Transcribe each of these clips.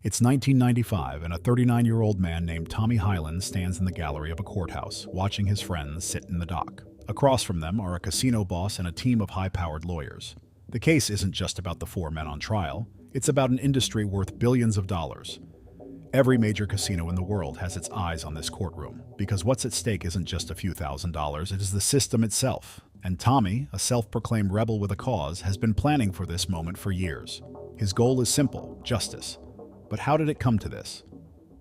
It's 1995, and a 39-year-old man named Tommy Hyland stands in the gallery of a courthouse, watching his friends sit in the dock. Across from them are a casino boss and a team of high-powered lawyers. The case isn't just about the four men on trial, it's about an industry worth billions of dollars. Every major casino in the world has its eyes on this courtroom, because what's at stake isn't just a few $1,000s, it is the system itself. And Tommy, a self-proclaimed rebel with a cause, has been planning for this moment for years. His goal is simple: justice. But how did it come to this?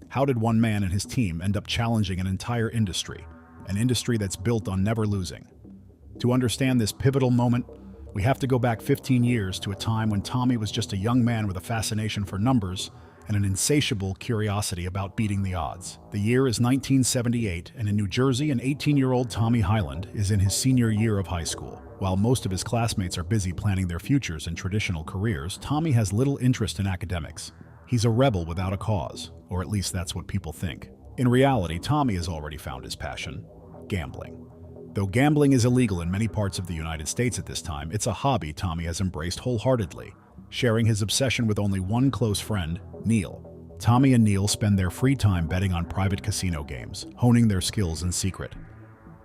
How did one man and his team end up challenging an entire industry, an industry that's built on never losing? To understand this pivotal moment, we have to go back 15 years to a time when Tommy was just a young man with a fascination for numbers and an insatiable curiosity about beating the odds. The year is 1978, and in New Jersey, an 18-year-old Tommy Hyland is in his senior year of high school. While most of his classmates are busy planning their futures in traditional careers, Tommy has little interest in academics. He's a rebel without a cause, or at least that's what people think. In reality, Tommy has already found his passion: gambling. Though gambling is illegal in many parts of the United States at this time, it's a hobby Tommy has embraced wholeheartedly, sharing his obsession with only one close friend, Neil. Tommy and Neil spend their free time betting on private casino games, honing their skills in secret.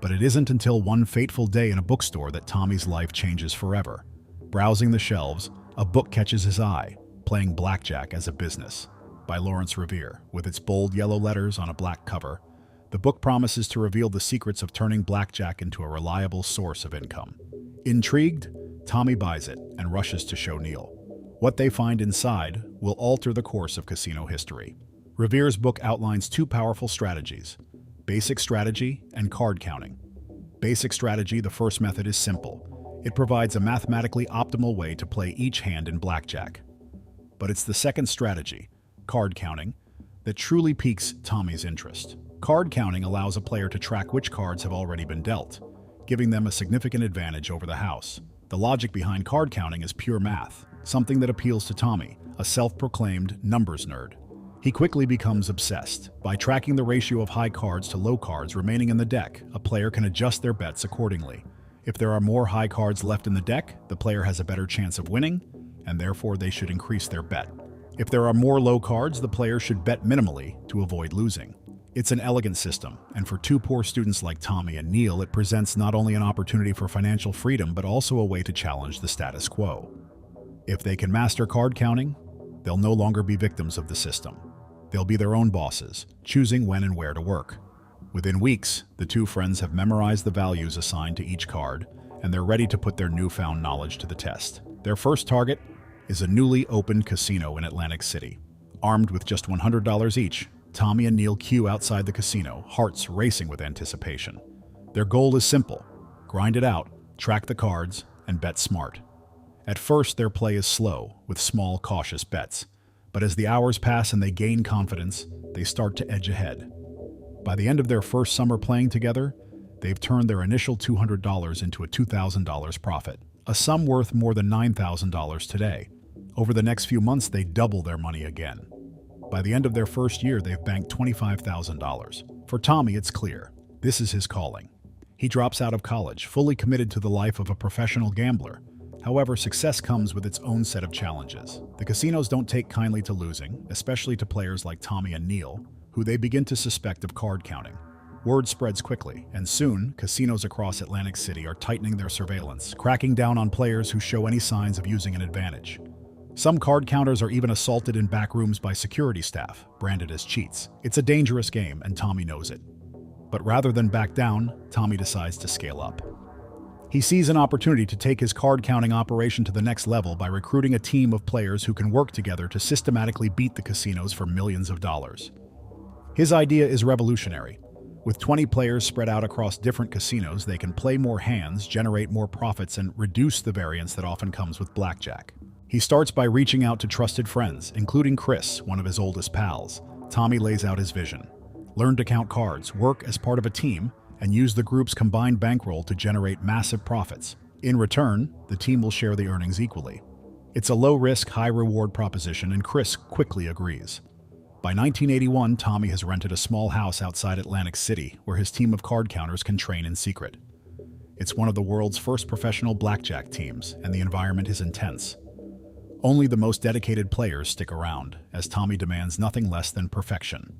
But it isn't until one fateful day in a bookstore that Tommy's life changes forever. Browsing the shelves, a book catches his eye: Playing Blackjack as a Business, by Lawrence Revere. With its bold yellow letters on a black cover, the book promises to reveal the secrets of turning blackjack into a reliable source of income. Intrigued, Tommy buys it and rushes to show Neil. What they find inside will alter the course of casino history. Revere's book outlines two powerful strategies: basic strategy and card counting. Basic strategy, the first method, is simple. It provides a mathematically optimal way to play each hand in blackjack. But it's the second strategy, card counting, that truly piques Tommy's interest. Card counting allows a player to track which cards have already been dealt, giving them a significant advantage over the house. The logic behind card counting is pure math, something that appeals to Tommy, a self-proclaimed numbers nerd. He quickly becomes obsessed. By tracking the ratio of high cards to low cards remaining in the deck, a player can adjust their bets accordingly. If there are more high cards left in the deck, the player has a better chance of winning, and therefore they should increase their bet. If there are more low cards, the player should bet minimally to avoid losing. It's an elegant system, and for two poor students like Tommy and Neil, it presents not only an opportunity for financial freedom, but also a way to challenge the status quo. If they can master card counting, they'll no longer be victims of the system. They'll be their own bosses, choosing when and where to work. Within weeks, the two friends have memorized the values assigned to each card, and they're ready to put their newfound knowledge to the test. Their first target is a newly opened casino in Atlantic City. Armed with just $100 each, Tommy and Neil queue outside the casino, hearts racing with anticipation. Their goal is simple: grind it out, track the cards, and bet smart. At first, their play is slow, with small, cautious bets. But as the hours pass and they gain confidence, they start to edge ahead. By the end of their first summer playing together, they've turned their initial $200 into a $2,000 profit, a sum worth more than $9,000 today. Over the next few months, they double their money again. By the end of their first year, they've banked $25,000. For Tommy, it's clear: this is his calling. He drops out of college, fully committed to the life of a professional gambler. However, success comes with its own set of challenges. The casinos don't take kindly to losing, especially to players like Tommy and Neil, who they begin to suspect of card counting. Word spreads quickly, and soon, casinos across Atlantic City are tightening their surveillance, cracking down on players who show any signs of using an advantage. Some card counters are even assaulted in back rooms by security staff, branded as cheats. It's a dangerous game, and Tommy knows it. But rather than back down, Tommy decides to scale up. He sees an opportunity to take his card-counting operation to the next level by recruiting a team of players who can work together to systematically beat the casinos for millions of dollars. His idea is revolutionary. With 20 players spread out across different casinos, they can play more hands, generate more profits, and reduce the variance that often comes with blackjack. He starts by reaching out to trusted friends, including Chris, one of his oldest pals. Tommy lays out his vision: learn to count cards, work as part of a team, and use the group's combined bankroll to generate massive profits. In return, the team will share the earnings equally. It's a low-risk, high-reward proposition, and Chris quickly agrees. By 1981, Tommy has rented a small house outside Atlantic City where his team of card counters can train in secret. It's one of the world's first professional blackjack teams, and the environment is intense. Only the most dedicated players stick around, as Tommy demands nothing less than perfection.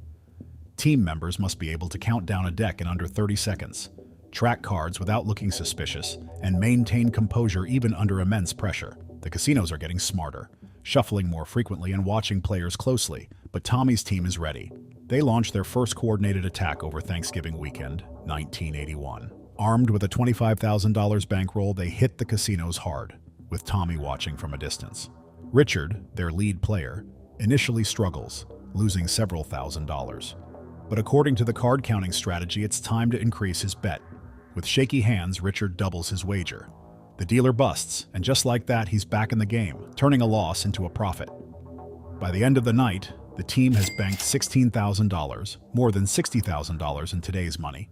Team members must be able to count down a deck in under 30 seconds, track cards without looking suspicious, and maintain composure even under immense pressure. The casinos are getting smarter, shuffling more frequently and watching players closely, but Tommy's team is ready. They launch their first coordinated attack over Thanksgiving weekend, 1981. Armed with a $25,000 bankroll, they hit the casinos hard, with Tommy watching from a distance. Richard, their lead player, initially struggles, losing several $1,000s. But according to the card counting strategy, it's time to increase his bet. With shaky hands, Richard doubles his wager. The dealer busts, and just like that, he's back in the game, turning a loss into a profit. By the end of the night, the team has banked $16,000, more than $60,000 in today's money.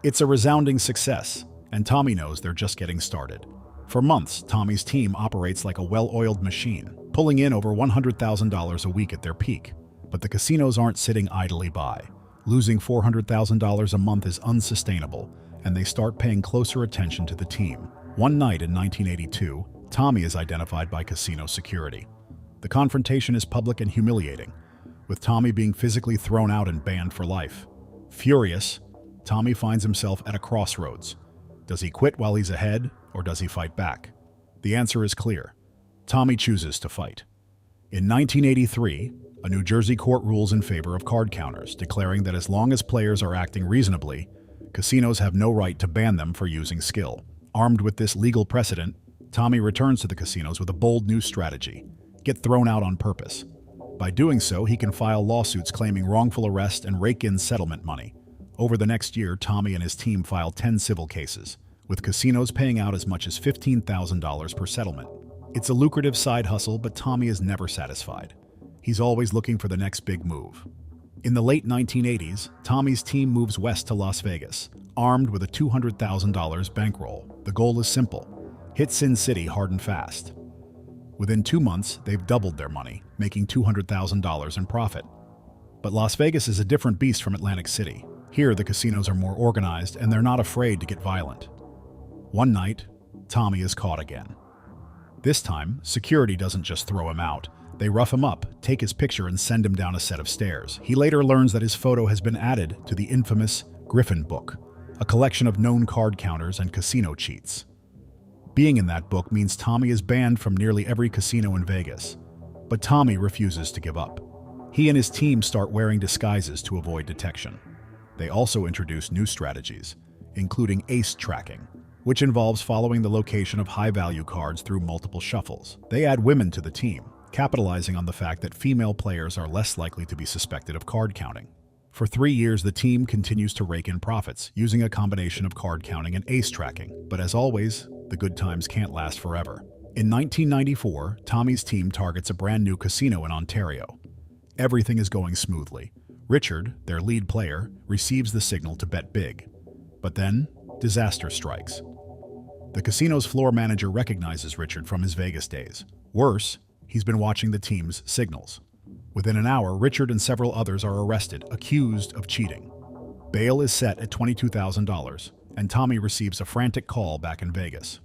It's a resounding success, and Tommy knows they're just getting started. For months, Tommy's team operates like a well-oiled machine, pulling in over $100,000 a week at their peak. But the casinos aren't sitting idly by. Losing $400,000 a month is unsustainable, and they start paying closer attention to the team. One night in 1982, Tommy is identified by casino security. The confrontation is public and humiliating, with Tommy being physically thrown out and banned for life. Furious, Tommy finds himself at a crossroads. Does he quit while he's ahead, or does he fight back? The answer is clear. Tommy chooses to fight. In 1983, a New Jersey court rules in favor of card counters, declaring that as long as players are acting reasonably, casinos have no right to ban them for using skill. Armed with this legal precedent, Tommy returns to the casinos with a bold new strategy: get thrown out on purpose. By doing so, he can file lawsuits claiming wrongful arrest and rake in settlement money. Over the next year, Tommy and his team filed 10 civil cases, with casinos paying out as much as $15,000 per settlement. It's a lucrative side hustle, but Tommy is never satisfied. He's always looking for the next big move. In the late 1980s, Tommy's team moves west to Las Vegas, armed with a $200,000 bankroll. The goal is simple: hit Sin City hard and fast. Within 2 months, they've doubled their money, making $200,000 in profit. But Las Vegas is a different beast from Atlantic City. Here, the casinos are more organized, and they're not afraid to get violent. One night, Tommy is caught again. This time, security doesn't just throw him out. They rough him up, take his picture, and send him down a set of stairs. He later learns that his photo has been added to the infamous Griffin Book, a collection of known card counters and casino cheats. Being in that book means Tommy is banned from nearly every casino in Vegas. But Tommy refuses to give up. He and his team start wearing disguises to avoid detection. They also introduce new strategies, including ace tracking, which involves following the location of high-value cards through multiple shuffles. They add women to the team, capitalizing on the fact that female players are less likely to be suspected of card counting. For 3 years, the team continues to rake in profits, using a combination of card counting and ace tracking. But as always, the good times can't last forever. In 1994, Tommy's team targets a brand new casino in Ontario. Everything is going smoothly. Richard, their lead player, receives the signal to bet big. But then, disaster strikes. The casino's floor manager recognizes Richard from his Vegas days. Worse, he's been watching the team's signals. Within an hour, Richard and several others are arrested, accused of cheating. Bail is set at $22,000, and Tommy receives a frantic call back in Vegas.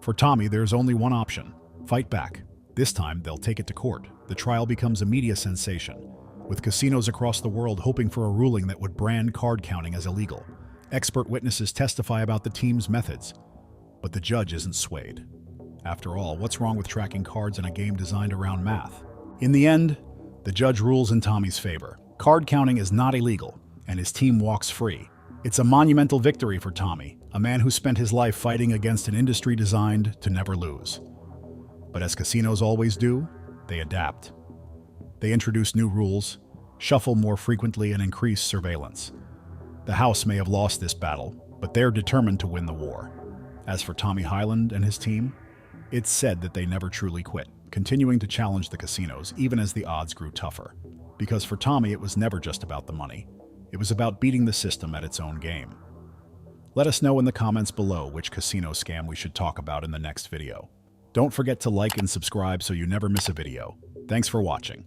For Tommy, there's only one option: fight back. This time, they'll take it to court. The trial becomes a media sensation, with casinos across the world hoping for a ruling that would brand card counting as illegal. Expert witnesses testify about the team's methods, but the judge isn't swayed. After all, what's wrong with tracking cards in a game designed around math? In the end, the judge rules in Tommy's favor. Card counting is not illegal, and his team walks free. It's a monumental victory for Tommy, a man who spent his life fighting against an industry designed to never lose. But as casinos always do, they adapt. They introduce new rules, shuffle more frequently, and increase surveillance. The House may have lost this battle, but they're determined to win the war. As for Tommy Hyland and his team, it's said that they never truly quit, continuing to challenge the casinos even as the odds grew tougher. Because for Tommy, it was never just about the money. It was about beating the system at its own game. Let us know in the comments below which casino scam we should talk about in the next video. Don't forget to like and subscribe so you never miss a video. Thanks for watching.